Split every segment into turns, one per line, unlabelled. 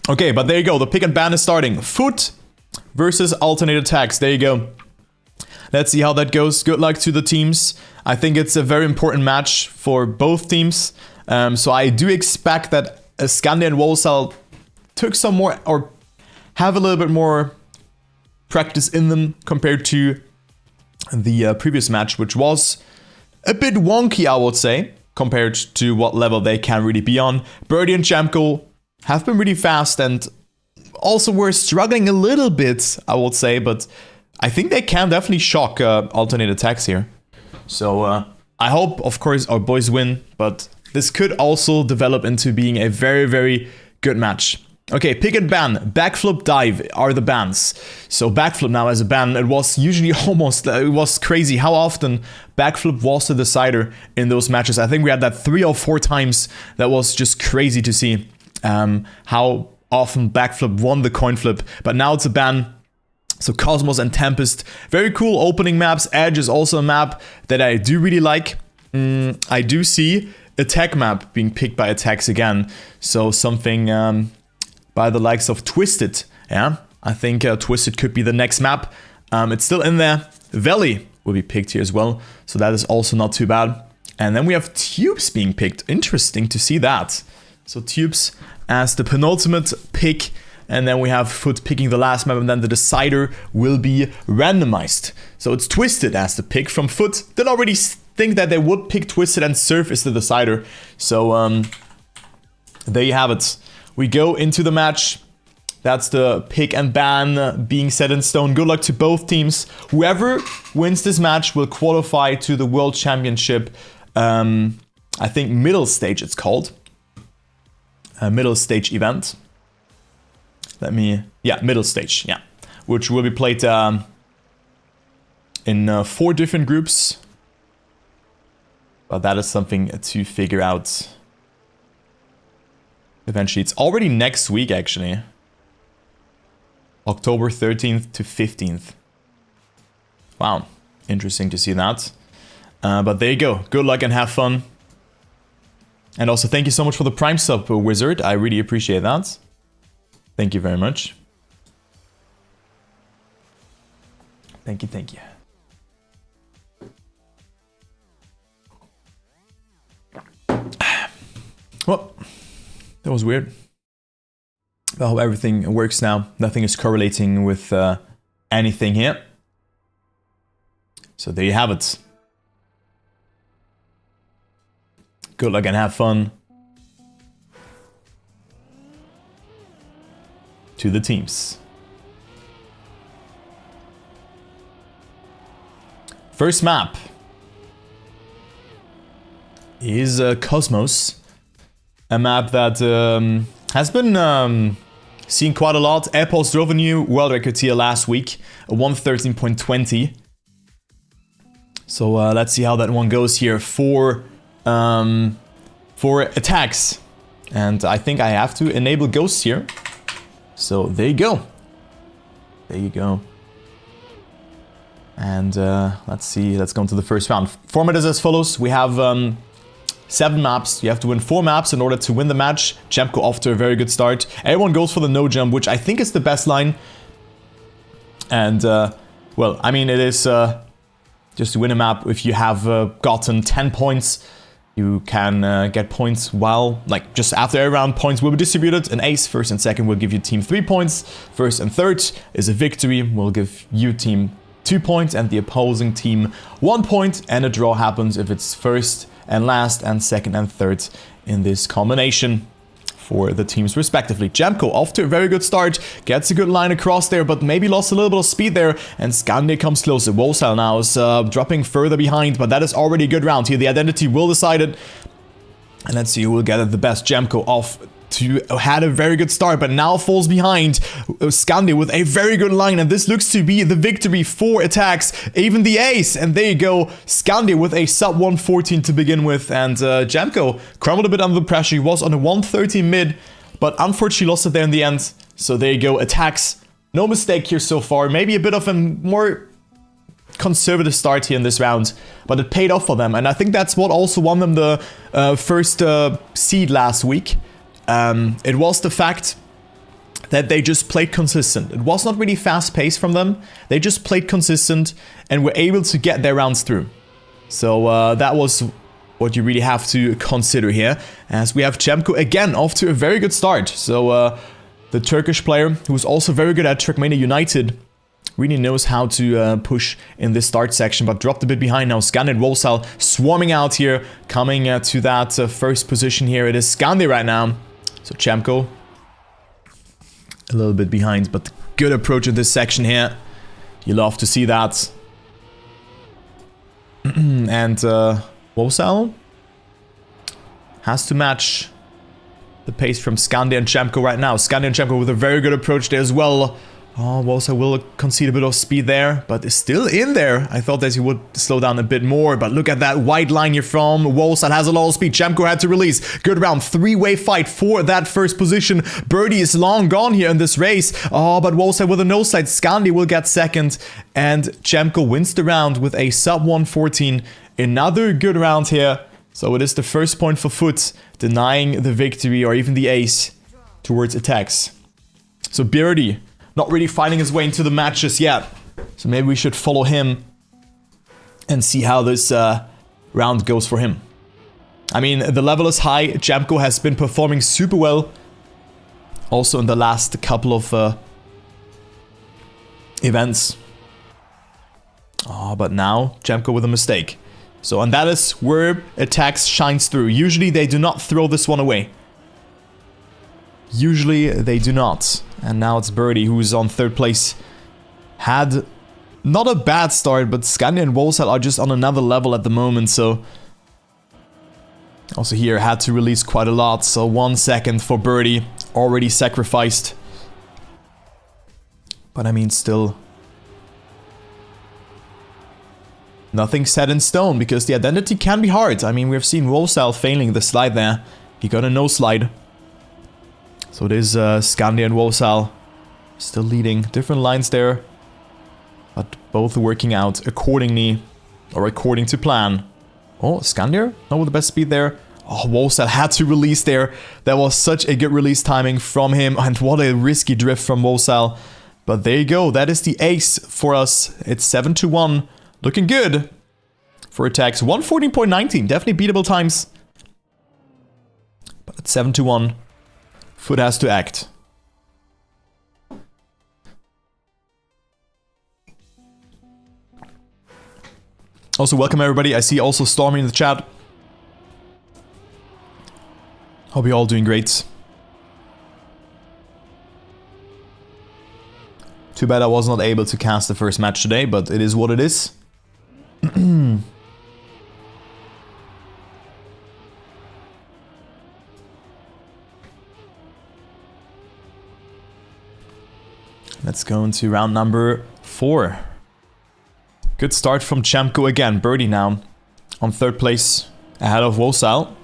Okay, but there you go. The pick and ban is starting. Fut versus aTTaX. There you go. Let's see how that goes. Good luck to the teams. I think it's a very important match for both teams. So I do expect that Scandi and Wolsal took some more, or have a little bit more practice in them compared to the previous match, which was a bit wonky, I would say, compared to what level they can really be on. Birdie and Jamko have been really fast, and also were struggling a little bit, I would say, but I think they can definitely shock aTTaX here. So I hope, of course, our boys win, but this could also develop into being a very, very good match. Okay, pick and ban. Backflip, dive are the bans. So backflip now as a ban, it was usually almost, it was crazy how often backflip was the decider in those matches. I think we had that 3 or 4 times. That was just crazy to see how often backflip won the coin flip. But now it's a ban. So Cosmos and Tempest, very cool opening maps. Edge is also a map that I do really like. I do see a tech map being picked by aTTaX again. So something by the likes of Twisted. Yeah, I think Twisted could be the next map. It's still in there. Valley will be picked here as well. So that is also not too bad. And then we have Tubes being picked. Interesting to see that. So Tubes as the penultimate pick. And then we have Fut picking the last map, and then the decider will be randomized. So it's Twisted as the pick from Fut. Did already think that they would pick Twisted and Surf is the decider. So there you have it. We go into the match. That's the pick and ban being set in stone. Good luck to both teams. Whoever wins this match will qualify to the World Championship. I think middle stage it's called. A middle stage event. Middle stage, yeah. Which will be played in 4 different groups. But that is something to figure out eventually. It's already next week, actually. October 13th to 15th. Wow, interesting to see that. But there you go. Good luck and have fun. And also thank you so much for the Prime sub, Wizard. I really appreciate that. Thank you very much. Thank you, thank you. Well, that was weird. I hope everything works now. Nothing is correlating with anything here. So there you have it. Good luck and have fun. To the teams. First map is Cosmos, a map that has been seen quite a lot. Airpods drove a new world record here last week, a 113.20. So let's see how that one goes here for aTTaX. And I think I have to enable ghosts here. So there you go. There you go. And let's see, let's go into the first round. Format is as follows. We have 7 maps. You have to win 4 maps in order to win the match. Jamko off to a very good start. Everyone goes for the no jump, which I think is the best line. And well, I mean, it is just to win a map. If you have gotten 10 points, you can get points while, like, just after every round, points will be distributed. An ace, first and second, will give you team 3 points. First and third is a victory, will give you team 2 points and the opposing team 1 point. And a draw happens if it's first and last and second and third in this combination for the teams respectively. Jamko off to a very good start, gets a good line across there, but maybe lost a little bit of speed there, and Scandi comes closer. Wolsal now is dropping further behind, but that is already a good round here. The identity will decide it, and let's see who will get it the best. Jamko off to had a very good start, but now falls behind. Scandi with a very good line, and this looks to be the victory for aTTaX, even the ace. And there you go, Scandi with a sub 114 to begin with, and Jamko crumbled a bit under the pressure. He was on a 130 mid, but unfortunately lost it there in the end. So there you go, aTTaX, no mistake here so far. Maybe a bit of a more conservative start here in this round, but it paid off for them, and I think that's what also won them the first seed last week. It was the fact that they just played consistent. It was not really fast-paced from them. They just played consistent and were able to get their rounds through. So that was what you really have to consider here. As we have Cemko again off to a very good start. So the Turkish player, who's also very good at Trackmania United, really knows how to push in this start section, but dropped a bit behind now. Scandi and Wolsal swarming out here, coming to that first position here. It is Scandi right now. So Cemko a little bit behind, but good approach in this section here. You love to see that. And Wolsal has to match the pace from Scandi and Cemko right now. Scandi and Cemko with a very good approach there as well. Oh, Wolsal will concede a bit of speed there, but is still in there. I thought that he would slow down a bit more, but look at that wide line here from Wolsal. Has a lot of speed. Cemko had to release. Good round. Three-way fight for that first position. Birdie is long gone here in this race. Oh, but Wolsal with a no slide. Scandi will get second, and Cemko wins the round with a sub 114. Another good round here. So it is the first point for Fut, denying the victory or even the ace towards aTTaX. So Birdie not really finding his way into the match just yet. So maybe we should follow him and see how this round goes for him. I mean, the level is high. Cemko has been performing super well. Also in the last couple of events. Oh, but now Cemko with a mistake. So, and that is where aTTaX shines through. Usually they do not throw this one away. Usually they do not. And now it's Birdie who's on third place. Had not a bad start, but Scandi and Wolsal are just on another level at the moment, so... Also here had to release quite a lot, so 1 second for Birdie. Already sacrificed. But I mean, still... Nothing set in stone, because the identity can be hard. I mean, we've seen Wolsal failing the slide there. He got a no slide. So it is Scandi and Wolsal still leading. Different lines there, but both working out accordingly, or according to plan. Oh, Scandi not with the best speed there. Oh, Wolsal had to release there. That was such a good release timing from him, and what a risky drift from Wolsal. But there you go, that is the ace for us. It's 7-1, looking good for aTTaX. 114.19, definitely beatable times. But it's 7-1. Fut has to act. Also, welcome everybody. I see also Stormy in the chat. Hope you're all doing great. Too bad I was not able to cast the first match today, but it is what it is. Let's go into round number 4. Good start from Cemko again. Birdie now on third place ahead of Wolsal.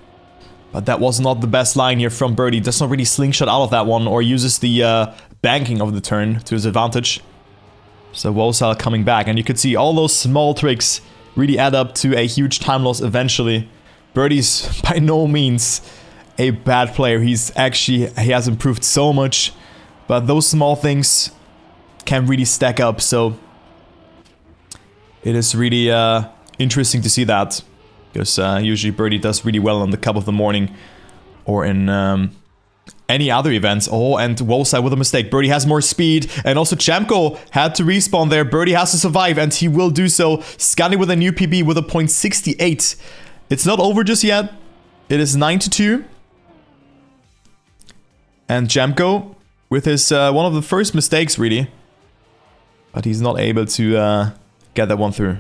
But that was not the best line here from Birdie. Does not really slingshot out of that one or uses the banking of the turn to his advantage. So Wolsal coming back. And you could see all those small tricks really add up to a huge time loss eventually. Birdie's by no means a bad player. He has improved so much. But those small things can really stack up, so it is really interesting to see that, because usually Birdie does really well on the Cup of the Morning or in any other events. Oh, and Wolsal with a mistake. Birdie has more speed, and also Cemko had to respawn there. Birdie has to survive, and he will do so. Scandi with a new PB with a .68. It's not over just yet. It is 9-2. And Cemko with his one of the first mistakes, really. But he's not able to get that one through.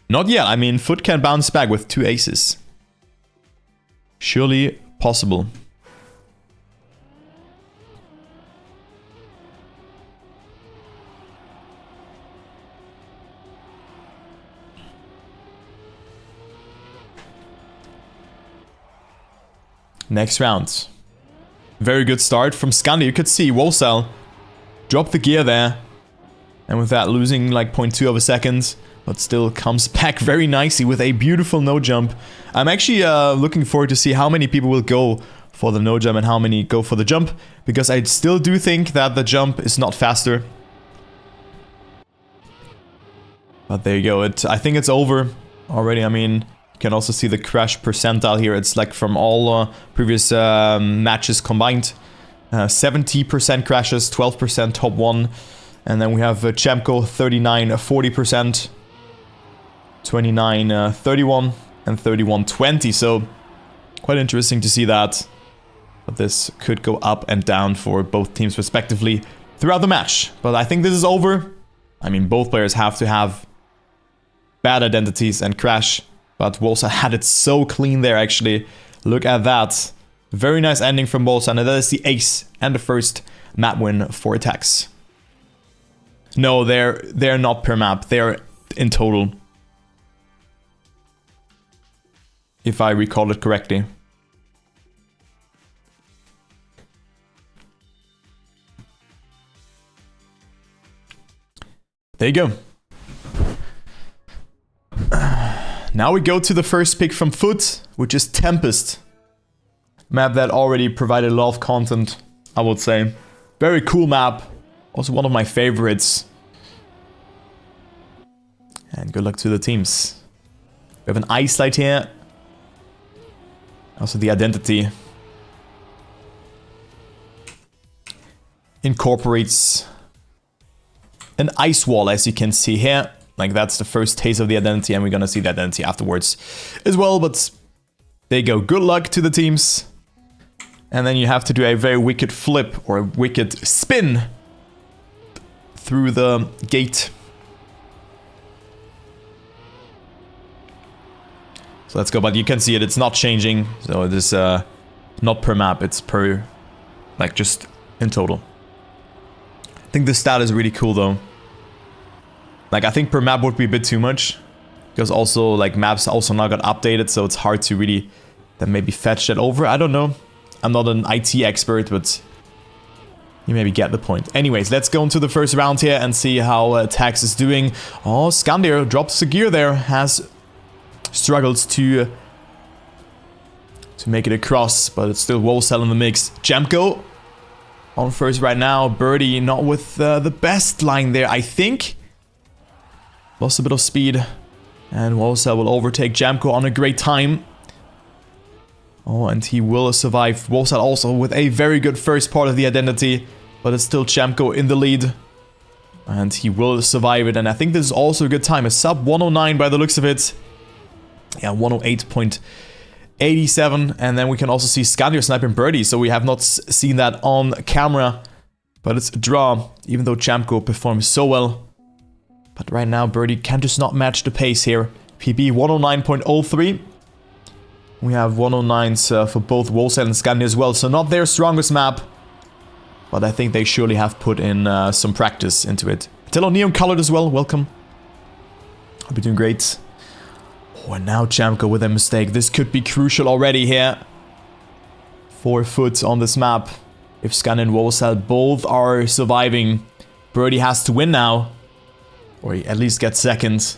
Not yet. I mean, Fut can bounce back with 2 aces. Surely possible. Next round. Very good start from Scandi. You could see Wolsal drop the gear there. And with that losing like 0.2 of a second. But still comes back very nicely with a beautiful no jump. I'm actually looking forward to see how many people will go for the no jump and how many go for the jump, because I still do think that the jump is not faster. But there you go. I think it's over already. I mean, you can also see the crash percentile here. It's like from all previous matches combined. 70% crashes, 12% top 1. And then we have Chemko 39, 40%, 29, 31, and 31, 20. So quite interesting to see that. But this could go up and down for both teams respectively throughout the match. But I think this is over. I mean, both players have to have bad identities and crash. But Wolsa had it so clean there, actually. Look at that. Very nice ending from Wolsa. And that is the ace and the first map win for aTTaX. No, they're not per map. They're in total. If I recall it correctly. There you go. Now we go to the first pick from Fut, which is Tempest. Map that already provided a lot of content, I would say. Very cool map. Also one of my favorites. And good luck to the teams. We have an ice light here. Also the identity incorporates an ice wall, as you can see here. Like, that's the first taste of the identity, and we're gonna see the identity afterwards as well. But there you go. Good luck to the teams. And then you have to do a very wicked flip or a wicked spin through the gate. So let's go. But you can see it. It's not changing. So it is not per map. It's per, like, just in total. I think this stat is really cool, though. Like, I think per map would be a bit too much. Because also, like, maps also now got updated. So it's hard to really then maybe fetch that over. I don't know. I'm not an IT expert, but you maybe get the point. Anyways, let's go into the first round here and see how aTTaX is doing. Oh, Skandir drops a gear there. Has struggled to make it across, but it's still Wolcel in the mix. Jamko on first right now. Birdie not with the best line there, I think. Lost a bit of speed. And Wolcel will overtake Jamko on a great time. Oh, and he will survive. Wolcel also with a very good first part of the identity. But it's still Jamko in the lead. And he will survive it. And I think this is also a good time. A sub 109 by the looks of it. Yeah, 108.87. And then we can also see Skandir sniping Birdie. So we have not seen that on camera. But it's a draw. Even though Jamko performs so well. But right now, Birdie can just not match the pace here. PB 109.03. We have 109s for both Wolcel and Skandir as well. So not their strongest map. But I think they surely have put in some practice into it. Tello Neon colored as well. Welcome. Hope you're doing great. Oh, and now Jamko with a mistake. This could be crucial already here. 4 Fut on this map. If Skandir and Wolcel both are surviving, Birdie has to win now. Or at least get second.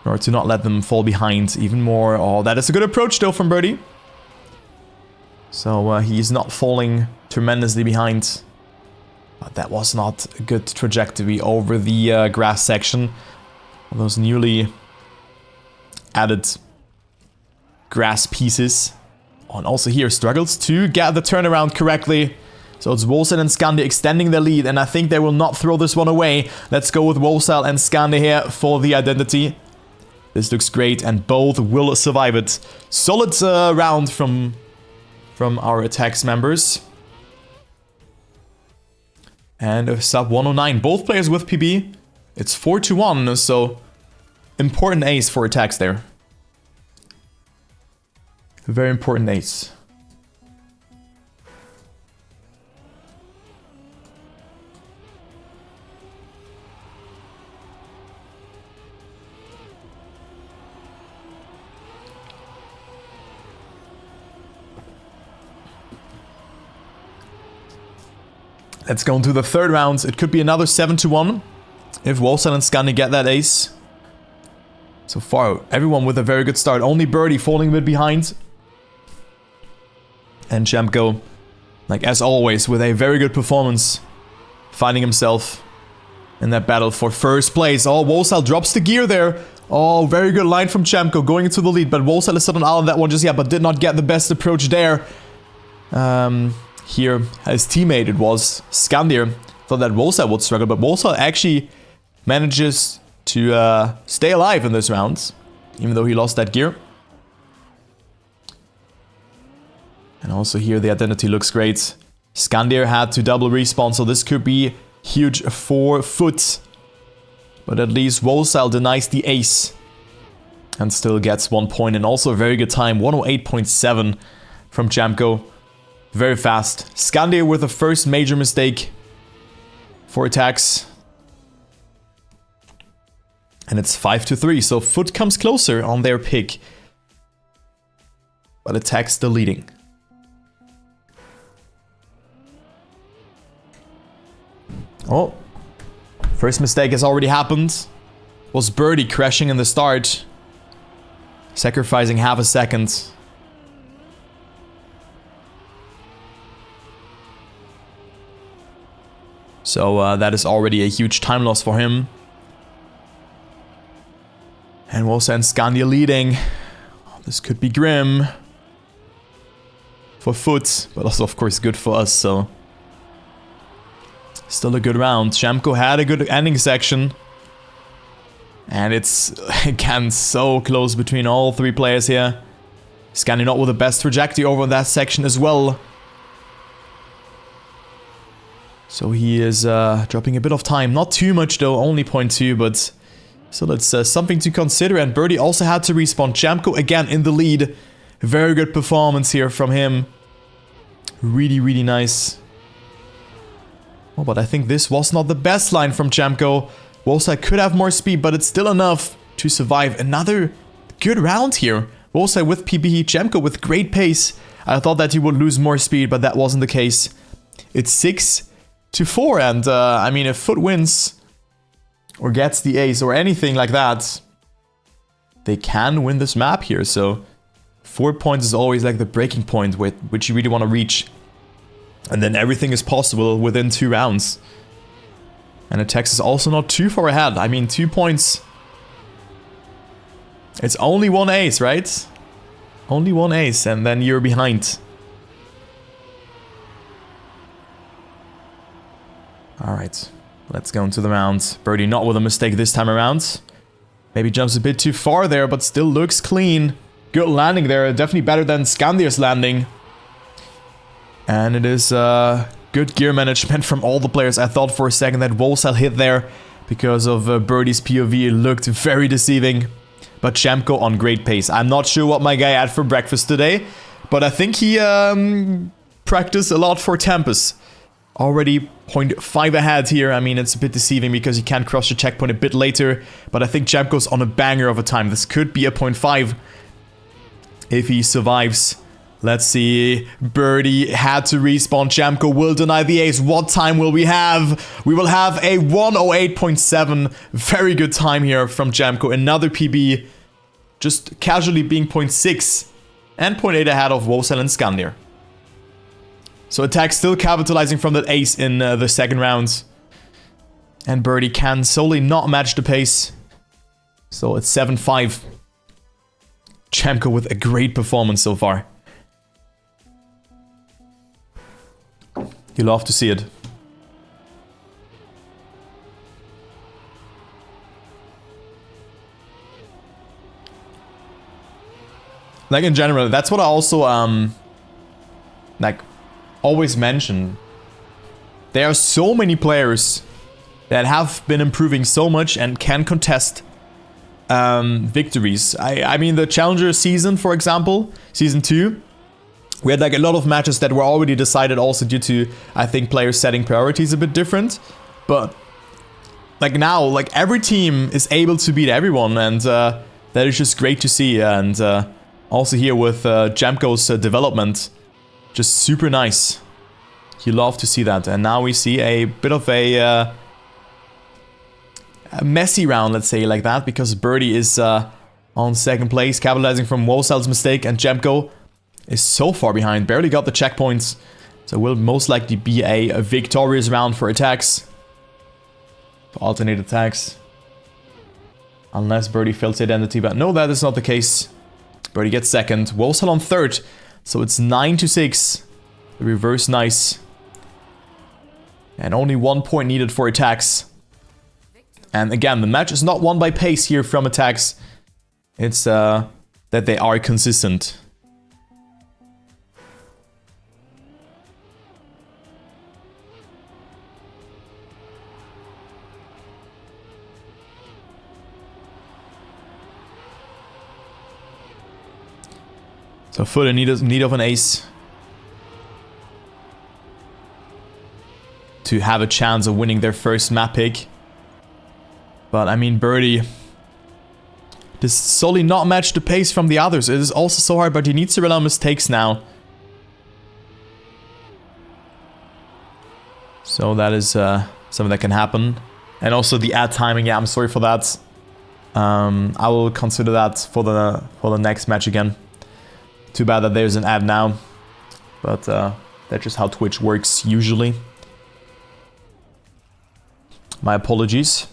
In order to not let them fall behind even more. Oh, that is a good approach though from Birdie. So he's not falling tremendously behind. But that was not a good trajectory over the grass section. Those newly added grass pieces. Oh, and also here struggles to get the turnaround correctly. So it's Wolcel and Skandir extending their lead, and I think they will not throw this one away. Let's go with Wolcel and Skandir here for the identity. This looks great, and both will survive it. Solid round from our aTTaX members. And a sub 109. Both players with PB. It's 4-1, so important ace for aTTaX there. A very important ace. Let's go into the third round. It could be another 7-1 if Wolcel and Skandir get that ace. So far, everyone with a very good start. Only Birdie falling a bit behind. And Chemko, like as always, with a very good performance, finding himself in that battle for first place. Oh, Wolsal drops the gear there. Oh, very good line from Chemko going into the lead, but Wolsal is not out on that one just yet, but did not get the best approach there. Here, his teammate, it was Skandir, thought that Wolsal would struggle, but Wolsal actually manages to stay alive in this round, even though he lost that gear. And also here, the identity looks great. Skandir had to double respawn, so this could be huge for Fut. But at least Wolsal denies the ace and still gets 1 point. And also a very good time, 108.7 from Chemko. Very fast. Skandir with the first major mistake for aTTaX. And it's 5-3, so Fut comes closer on their pick. But aTTaX still leading. Oh, first mistake has already happened. Was Birdie crashing in the start, sacrificing half a second. So that is already a huge time loss for him. And we'll send Skandia leading. Oh, this could be grim for Fut, but also of course good for us, so still a good round. Chemko had a good ending section. And it's, again, so close between all three players here. Skandia not with the best trajectory over that section as well. So he is dropping a bit of time. Not too much though, only 0.2, but so that's something to consider. And Birdie also had to respawn. Chemko again in the lead. Very good performance here from him. Really, really nice. Oh, but I think this was not the best line from Chemko. Wolsal could have more speed, but it's still enough to survive another good round here. Wolsal with PB, Chemko with great pace. I thought that he would lose more speed, but that wasn't the case. It's 6-4, and I mean, if Fut wins or gets the ace or anything like that, they can win this map here. So 4 points is always like the breaking point with which you really want to reach. And then everything is possible within 2 rounds. And aTTaX is also not too far ahead. I mean, 2 points. It's only 1 ace, right? Only 1 ace, and then you're behind. Alright, let's go into the round. Birdie not with a mistake this time around. Maybe jumps a bit too far there, but still looks clean. Good landing there, definitely better than Skandir's landing. And it is good gear management from all the players. I thought for a second that Wolsal hit there because of Birdie's POV. It looked very deceiving. But Chemko on great pace. I'm not sure what my guy had for breakfast today, but I think he practiced a lot for Tempest. Already 0.5 ahead here. I mean, it's a bit deceiving because he can't cross the checkpoint a bit later. But I think Chemko's on a banger of a time. This could be a 0.5 if he survives. Let's see. Birdie had to respawn. Chemko will deny the ace. What time will we have? We will have a 108.7. Very good time here from Chemko. Another PB. Just casually being 0.6 and 0.8 ahead of Wolsal and Skandir. So aTTaX still capitalizing from that ace in the second round. And Birdie can solely not match the pace. So it's 7-5. Chemko with a great performance so far. You love to see it. Like in general, that's what I also like always mention. There are so many players that have been improving so much and can contest victories. I mean the Challenger season, for example, season 2. We had like a lot of matches that were already decided also due to, I think, players setting priorities a bit different. But like now, like every team is able to beat everyone, and that is just great to see. And also here with Chemko's development, just super nice. You love to see that. And now we see a bit of a messy round, let's say like that, because Birdie is on second place, capitalizing from Wolsal's mistake, and Chemko is so far behind. Barely got the checkpoints. So it will most likely be a victorious round for aTTaX. For alternate aTTaX. Unless Birdie fails the identity. But no, that is not the case. Birdie gets second. Wolsal on third. So it's 9-6. The reverse nice. And only 1 point needed for aTTaX. And again, the match is not won by pace here from aTTaX. It's that they are consistent. So Fut in need of an ace to have a chance of winning their first map pick. But I mean, Birdie does solely not match the pace from the others. It is also so hard, but he needs to rely on mistakes now. So that is something that can happen. And also the ad timing, yeah, I'm sorry for that. I will consider that for the next match again. Too bad that there's an ad now. But that's just how Twitch works usually. My apologies.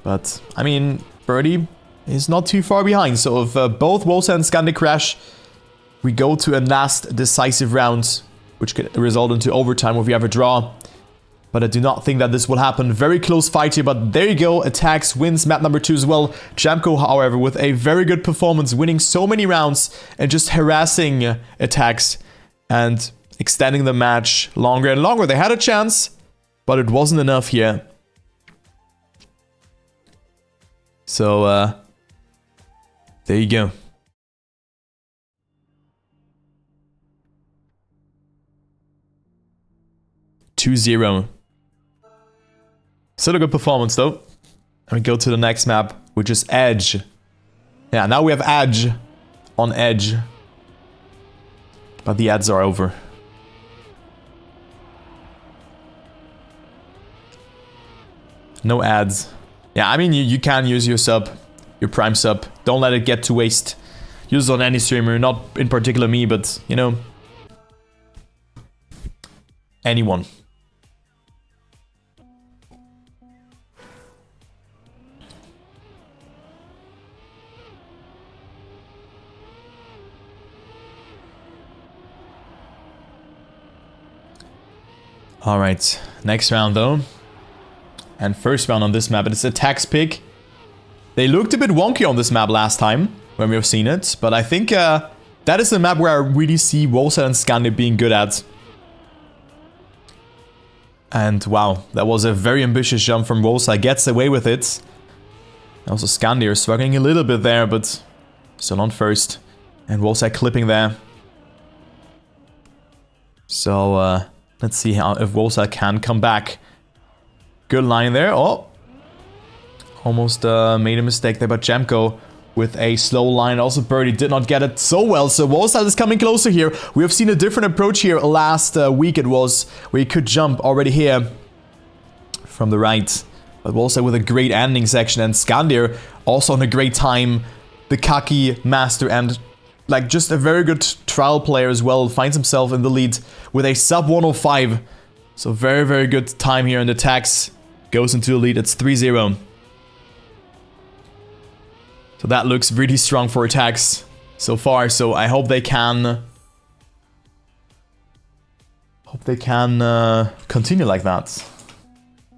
But, I mean, Birdie is not too far behind. So if both Wolsal and Scandi crash, we go to a last decisive round, which could result into overtime if we have a draw. But I do not think that this will happen. Very close fight here, but there you go. aTTaX wins map number 2 as well. Jamco, however, with a very good performance, winning so many rounds and just harassing aTTaX and extending the match longer and longer. They had a chance, but it wasn't enough here. So, there you go. (2-0). Still a good performance though. And we go to the next map, which is Edge. Yeah, now we have Edge on Edge. But the ads are over. No ads. Yeah, I mean, you can use your sub, your prime sub. Don't let it get to waste. Use it on any streamer, not in particular me, but, you know, anyone. Alright, next round though. And first round on this map, it's aTTaX pick. They looked a bit wonky on this map last time, when we've seen it. But I think that is the map where I really see Wolsal and Scandi being good at. And wow, that was a very ambitious jump from Wolsal. Gets away with it. Also Scandi are struggling a little bit there, but still on first. And Wolsal clipping there. So, let's see how if Wolsal can come back. Good line there. Oh, almost made a mistake there, but Jamco with a slow line. Also, Birdie did not get it so well. So Wolsal is coming closer here. We have seen a different approach here last week. It was where he could jump already here from the right. But Wolsal with a great ending section, and Skandir also on a great time. The Kaki master and like just a very good trial player as well. Finds himself in the lead with a sub 105. So very, very good time here in the aTTaX. Goes into the lead. It's 3-0. So that looks really strong for aTTaX so far. So I hope they can continue like that.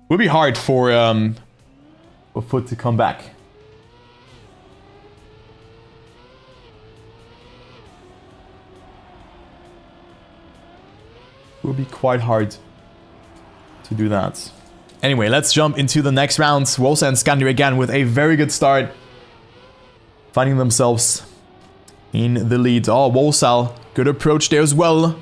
Would be hard for Fut to come back. Will be quite hard to do that. Anyway, let's jump into the next rounds. Wolsal and Scandi again with a very good start. Finding themselves in the lead. Oh, Wolsal, good approach there as well.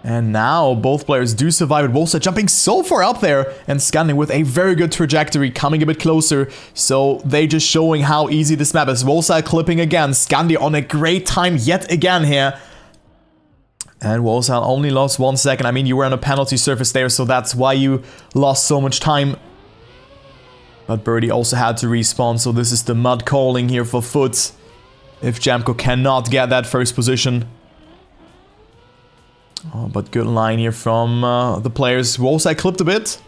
And now both players do survive it. Wolsal jumping so far up there. And Scandi with a very good trajectory, coming a bit closer. So they just showing how easy this map is. Wolsal clipping again. Scandi on a great time yet again here. And Wolsal only lost 1 second. I mean, you were on a penalty surface there, so that's why you lost so much time. But Birdie also had to respawn, so this is the mud calling here for Fut. If Jamco cannot get that first position. Oh, but good line here from the players. Wolsai clipped a bit.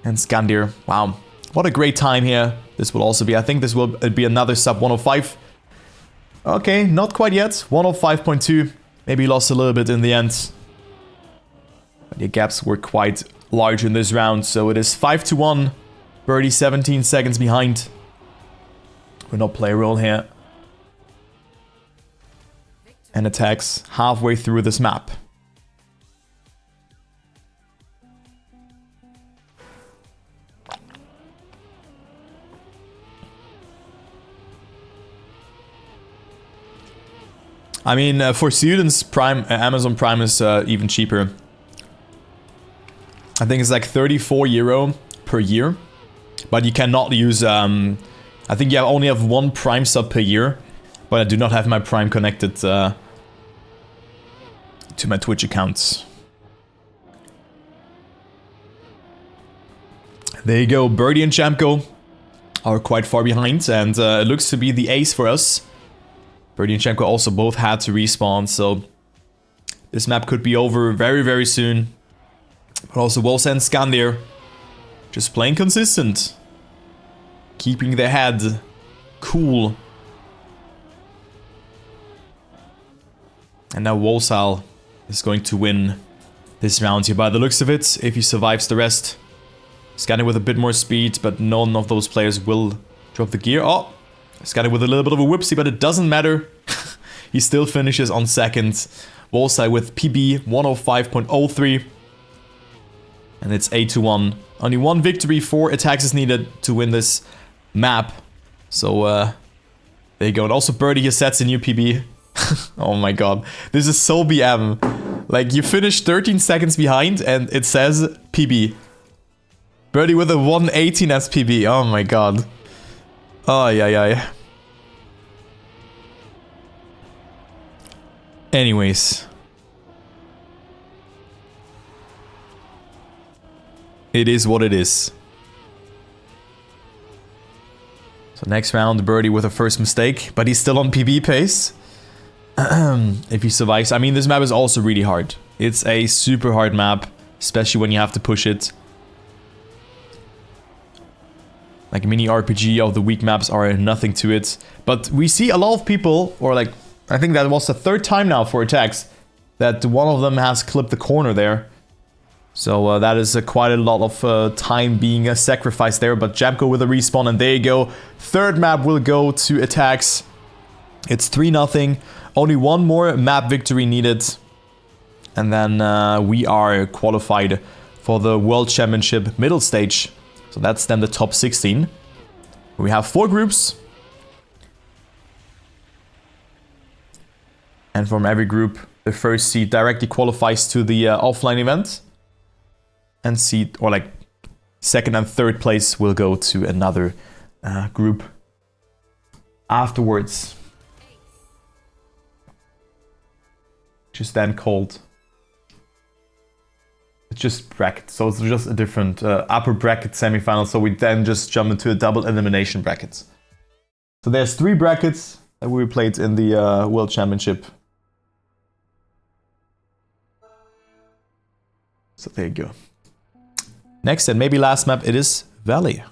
And Skandir. Wow. What a great time here. This will also be, I think this will be another sub 105. Okay, not quite yet. 105.2. Maybe lost a little bit in the end. But the gaps were quite large in this round. So it is 5-1. Birdie 17 seconds behind. Will not play a role here. And aTTaX halfway through this map. I mean, for students, Prime, Amazon Prime is even cheaper. I think it's like €34 per year. But you cannot use... I think you only have one Prime sub per year. But I do not have my Prime connected to my Twitch accounts. There you go. Birdie and Chamko are quite far behind. And it looks to be the ace for us. Birdie and Chamko also both had to respawn, so this map could be over very, very soon. But also Wolsai and Skandir just playing consistent. Keeping their head cool. And now Wolsai is going to win this round here by the looks of it, if he survives the rest. Skandir with a bit more speed, but none of those players will drop the gear. Oh! Skandir with a little bit of a whoopsie, but it doesn't matter. He still finishes on second. Wolsai with PB 105.03. And it's 8-1. Only one victory for aTTaX is needed to win this map. So, there you go. And also Birdie here sets a new PB. Oh my god. This is so BM. Like, you finish 13 seconds behind and it says PB. Birdie with a 118 as PB. Oh my god. Oh, yeah. Anyways. It is what it is. So next round, Birdie with a first mistake, but he's still on PB pace. If he survives. I mean, this map is also really hard. It's a super hard map, especially when you have to push it. Like mini RPG of the weak maps are nothing to it. But we see a lot of people, or like, I think that was the third time now for aTTaX, that one of them has clipped the corner there. So that is quite a lot of time being sacrificed there. But Jamko with a respawn, and there you go. Third map will go to aTTaX. It's 3-0. Only one more map victory needed. And then we are qualified for the World Championship middle stage. So that's then the top 16. We have 4 groups. And from every group, the first seed directly qualifies to the offline event. And seed, or like second and third place will go to another group afterwards. Which is then called... It's just bracket, so it's just a different upper bracket semifinal. So we then just jump into a double elimination brackets. So there's 3 brackets that we played in the World Championship. So there you go. Next and maybe last map, it is Valley.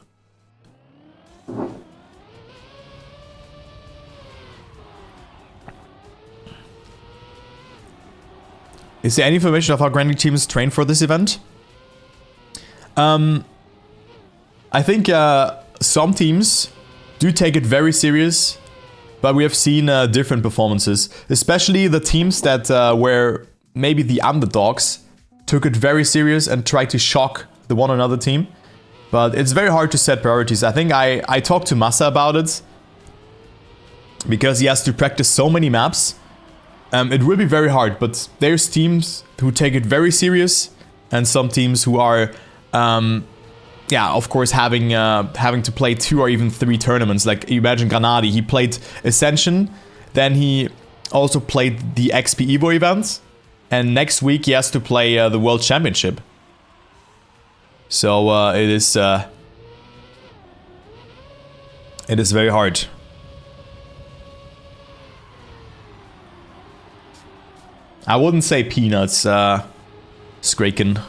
Is there any information of how Granny teams train for this event? I think some teams do take it very serious, but we have seen different performances. Especially the teams that were maybe the underdogs took it very serious and tried to shock the one another team. But it's very hard to set priorities. I think I talked to Masa about it, because he has to practice so many maps. It will be very hard, but there's teams who take it very serious, and some teams who are, yeah, of course, having to play 2 or even 3 tournaments. Like, imagine Granadi, he played Ascension, then he also played the XP Evo event, and next week he has to play the World Championship. So it is very hard. I wouldn't say peanuts, Skraken.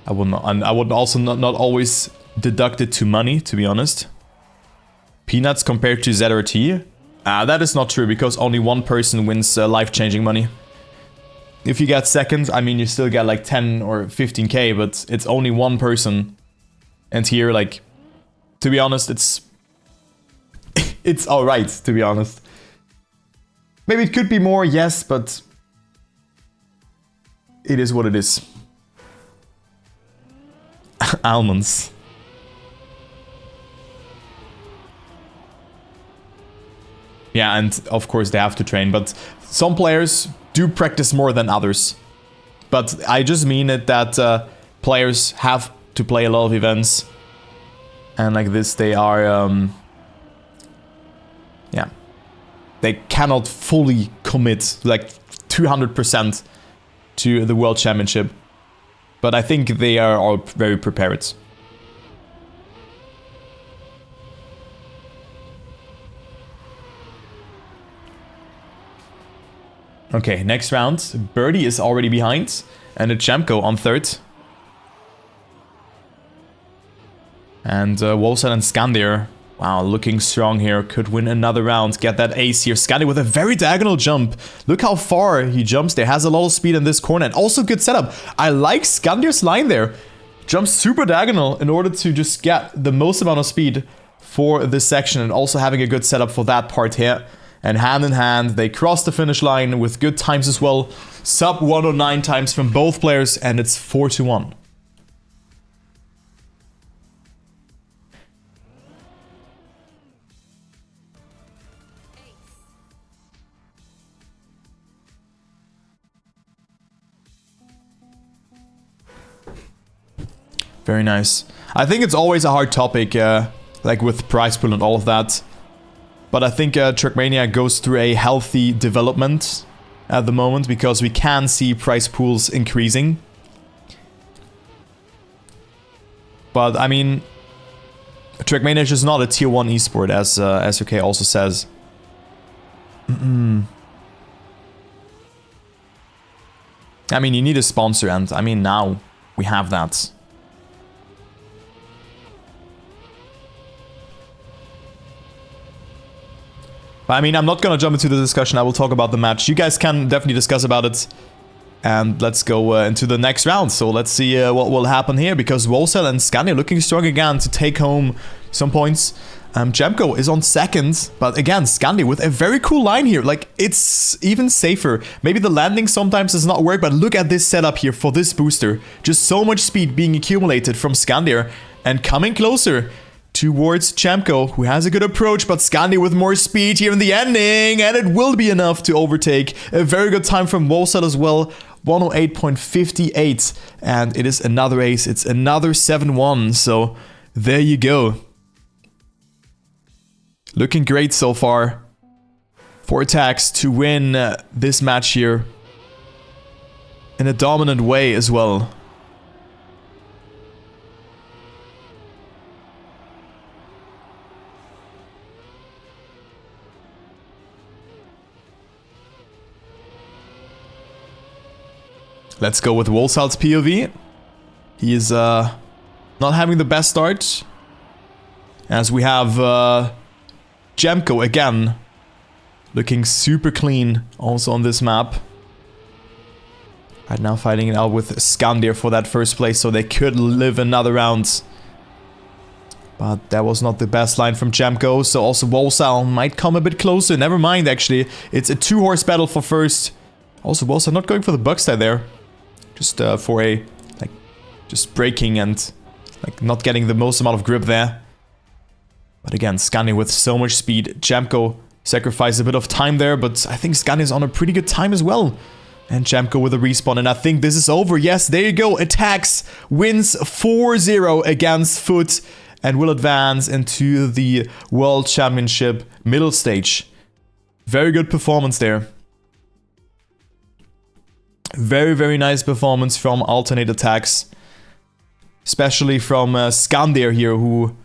I would also not always deduct it to money, to be honest. Peanuts compared to ZRT? That is not true, because only one person wins life-changing money. If you get second, I mean, you still get like 10 or 15k, but it's only one person. And here, like, to be honest, it's it's alright, to be honest. Maybe it could be more, yes, but it is what it is. Almonds. Yeah, and of course they have to train, but some players do practice more than others. But I just mean it that players have to play a lot of events. And like this, they are... yeah. They cannot fully commit, like 200% to the World Championship. But I think they are all very prepared. Okay, next round. Birdie is already behind. And aTTaX on third. And Wolsal and Skandir. Wow, looking strong here. Could win another round. Get that ace here. Skandir with a very diagonal jump. Look how far he jumps there. Has a lot of speed in this corner. And also good setup. I like Skandir's line there. Jumps super diagonal in order to just get the most amount of speed for this section. And also having a good setup for that part here. And hand in hand, they cross the finish line with good times as well. Sub 109 times from both players, and it's 4-1. Very nice. I think it's always a hard topic, like with prize pool and all of that. But I think Trackmania goes through a healthy development at the moment, because we can see prize pools increasing. But I mean, Trackmania is just not a tier 1 esport, as SOK also says. I mean, you need a sponsor, and I mean, now we have that. I mean, I'm not gonna jump into the discussion. I will talk about the match. You guys can definitely discuss about it. And let's go into the next round. So let's see what will happen here, because Wolsal and Skandir looking strong again to take home some points. Jemko is on second, but again, Skandir with a very cool line here. Like, it's even safer. Maybe the landing sometimes does not work, but look at this setup here for this booster. Just so much speed being accumulated from Skandir and coming closer towards Jemko, who has a good approach, but Skandir with more speed here in the ending, and it will be enough to overtake. A very good time from Wolsal as well, 108.58, and it is another ace. It's another 7-1, so there you go. Looking great so far for aTTaX to win this match here in a dominant way as well. Let's go with Wolsal's POV. He is not having the best start, as we have Jemko again looking super clean also on this map. Right now fighting it out with Skandir for that first place, so they could live another round. But that was not the best line from Jemko, so also Wolsal might come a bit closer. Never mind, actually. It's a 2-horse battle for first. Also Wolsal not going for the Buckstyle there. Just for a, like, just braking and, like, not getting the most amount of grip there. But again, Skandir with so much speed. Jemko sacrificed a bit of time there, but I think Skandir is on a pretty good time as well. And Jemko with a respawn, and I think this is over. Yes, there you go. aTTaX wins 4-0 against Fut and will advance into the World Championship middle stage. Very good performance there. Very, very nice performance from aTTaX. Especially from Skandir here, who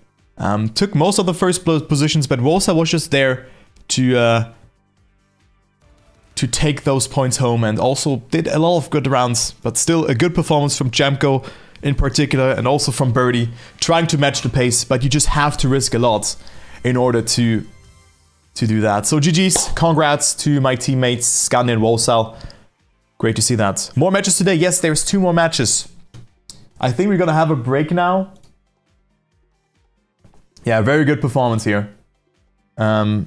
Took most of the first positions, but Wolsa was just there to take those points home, and also did a lot of good rounds, but still a good performance from Jamco in particular, and also from Birdie, trying to match the pace, but you just have to risk a lot in order to do that. So GG's, congrats to my teammates Scandi and Wolsal. Great to see that. More matches today. Yes, there's 2 more matches. I think we're gonna have a break now. Yeah, very good performance here. I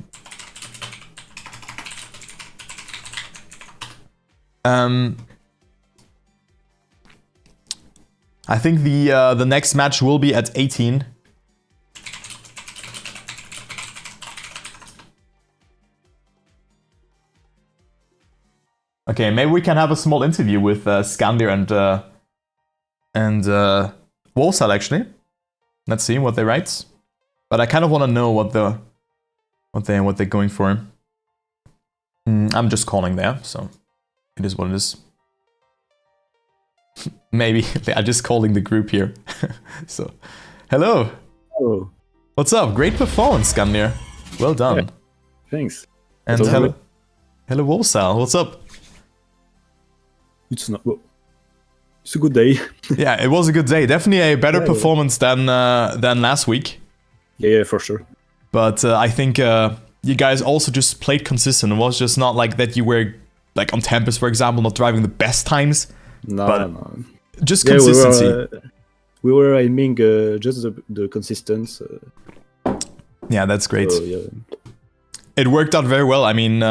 think the next match will be at 18. Okay, maybe we can have a small interview with Scandir and Wolsal actually. Let's see what they write. But I kind of want to know what they're going for. I'm just calling there, so it is what it is. Maybe I'm just calling the group here. So, hello.
Hello.
What's up? Great performance, Scandir. Well done.
Yeah, thanks.
And hello, Wolsal. What's up?
It's not. Well, it's a good day.
Yeah, it was a good day. Definitely a better performance than last week.
Yeah, for sure.
But I think you guys also just played consistent. It was just not like that you were like on Tempest, for example, not driving the best times.
No.
Just consistency.
We were aiming just the consistency.
Yeah, that's great.
So, yeah.
It worked out very well. I mean,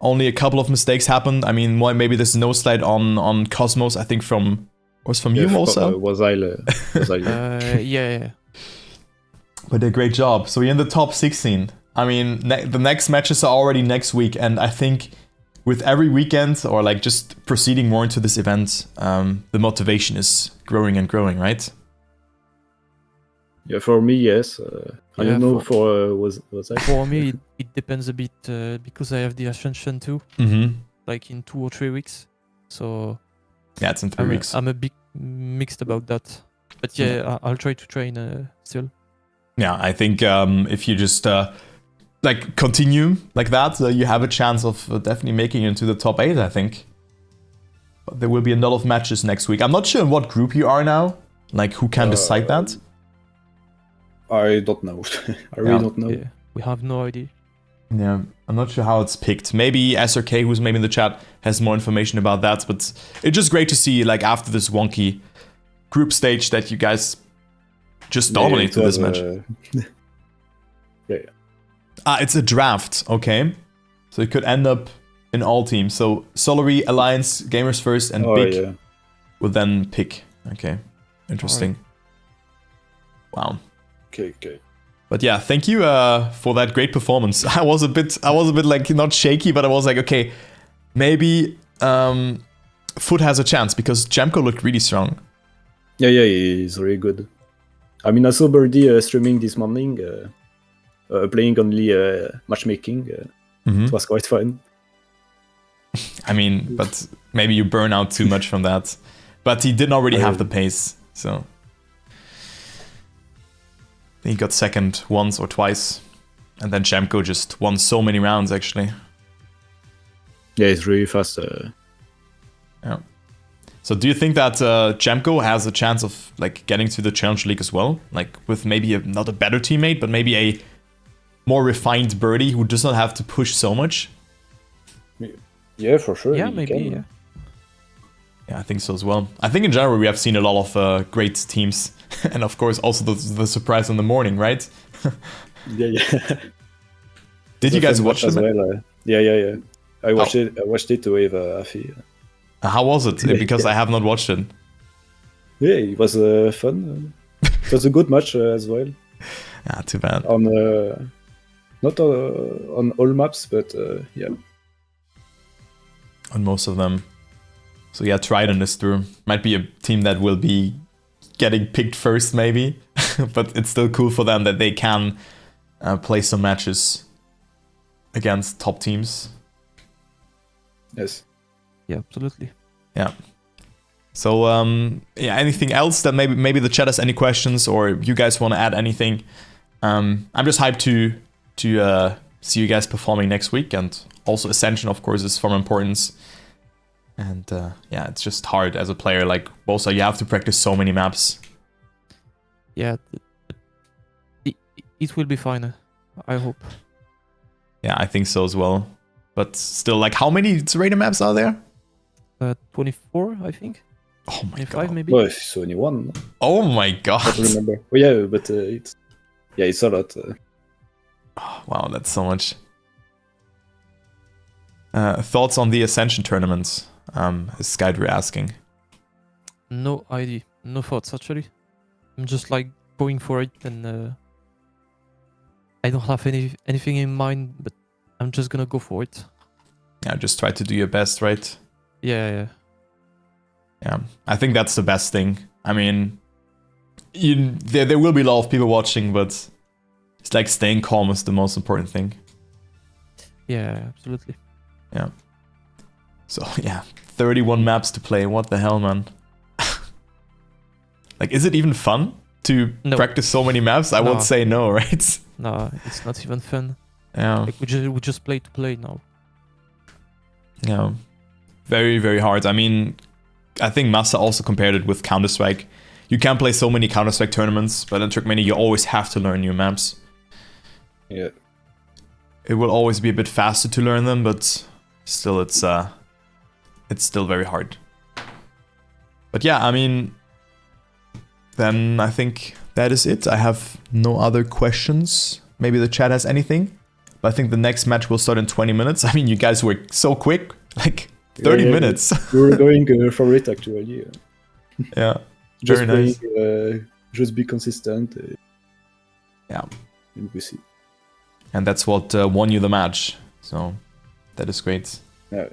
only a couple of mistakes happened. I mean, maybe this nose slide on Cosmos, I think was from you also?
Was I?
Yeah.
But a great job. So you're in the top 16. I mean, the next matches are already next week, and I think with every weekend, or like just proceeding more into this event, the motivation is growing and growing, right?
Yeah, for me, yes. I don't know for was I?
For me, it depends a bit because I have the Ascension too, like in 2 or 3 weeks. So
yeah, it's in 3 weeks.
I'm a bit mixed about that, but yeah, I'll try to train still.
Yeah, I think if you just like continue like that, you have a chance of definitely making it into the top 8, I think. But there will be a lot of matches next week. I'm not sure in what group you are now. Like, who can decide that?
I don't know. I really don't know.
Yeah, we have no idea.
Yeah, I'm not sure how it's picked. Maybe SRK, who's maybe in the chat, has more information about that. But it's just great to see, like, after this wonky group stage, that you guys just dominated this match.
Yeah.
It's a draft, okay. So it could end up in all teams. So Solary, Alliance, Gamers First, and Big will then pick. Okay, interesting. Right. Wow.
Okay.
But yeah, thank you for that great performance. I was a bit like not shaky, but I was like, okay, maybe Fut has a chance because Jamco looked really strong.
Yeah, he's really good. I mean, I saw Birdie streaming this morning, playing only matchmaking. It was quite fun.
I mean, but maybe you burn out too much from that. But he didn't already have the pace, so he got second once or twice, and then Jamco just won so many rounds actually.
Yeah, he's really fast.
Yeah. So do you think that Jamco has a chance of like getting to the Challenge League as well? Like with maybe not a better teammate, but maybe a more refined Birdie who does not have to push so much?
Yeah, for sure.
Yeah, maybe. Yeah.
Yeah, I think so as well. I think in general we have seen a lot of great teams, and of course also the surprise in the morning, right?
Yeah.
Did you guys watch it?
Well, yeah. I watched it. I watched it with Afi.
How was it? Because I have not watched it.
Yeah, it was fun. It was a good match as well.
Yeah, too bad.
On not on all maps, but yeah.
On most of them. So yeah, Trident is through. Might be a team that will be getting picked first, maybe. But it's still cool for them that they can play some matches against top teams.
Yes.
Yeah, absolutely.
Yeah. So yeah, anything else that maybe the chat has any questions or you guys want to add anything I'm just hyped to see you guys performing next week, and also Ascension, of course, is from importance. And yeah, it's just hard as a player. Like Bosa, you have to practice so many maps.
Yeah, it will be fine. I hope.
Yeah, I think so as well. But still, like, how many Serena maps are there?
24, I think.
Oh my
25
god.
maybe.
Well, it's only one.
Oh my god.
I don't remember. Oh yeah, but it's a lot.
Oh, wow, that's so much. Thoughts on the Ascension tournaments? Is Skydrew asking.
No idea. No thoughts actually. I'm just like going for it, and I don't have anything in mind, but I'm just gonna go for it.
Yeah, just try to do your best, right?
Yeah.
Yeah, I think that's the best thing. I mean, there will be a lot of people watching, but it's like staying calm is the most important thing.
Yeah, absolutely.
Yeah. So yeah, 31 maps to play. What the hell, man? Like, is it even fun to practice so many maps? I would say no, right?
No, it's not even fun.
Yeah.
Like we just play to play now.
Yeah. Very, very hard. I mean, I think Massa also compared it with Counter-Strike. You can play so many Counter-Strike tournaments, but in Trackmania you always have to learn new maps.
Yeah.
It will always be a bit faster to learn them, but still it's still very hard. But yeah, I mean, then I think that is it. I have no other questions. Maybe the chat has anything. But I think the next match will start in 20 minutes. I mean, you guys were so quick. Like 30 minutes.
We were going for it actually.
Yeah.
Just
very nice.
Just be consistent.
Yeah.
And we see.
And that's what won you the match. So that is great.
Yeah.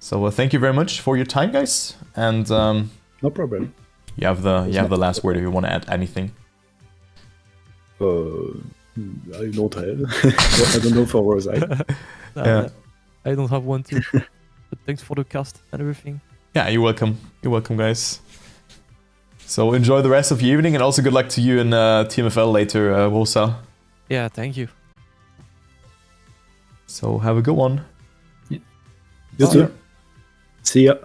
So thank you very much for your time, guys. And
no problem.
You have the last word if you want to add anything.
I don't have. I don't know for Rosai.
Yeah.
I don't have one too. But thanks for the cast and everything.
Yeah, you're welcome. You're welcome, guys. So enjoy the rest of your evening, and also good luck to you in TMFL later, Wosa.
Yeah, thank you.
So have a good one.
You too. See ya.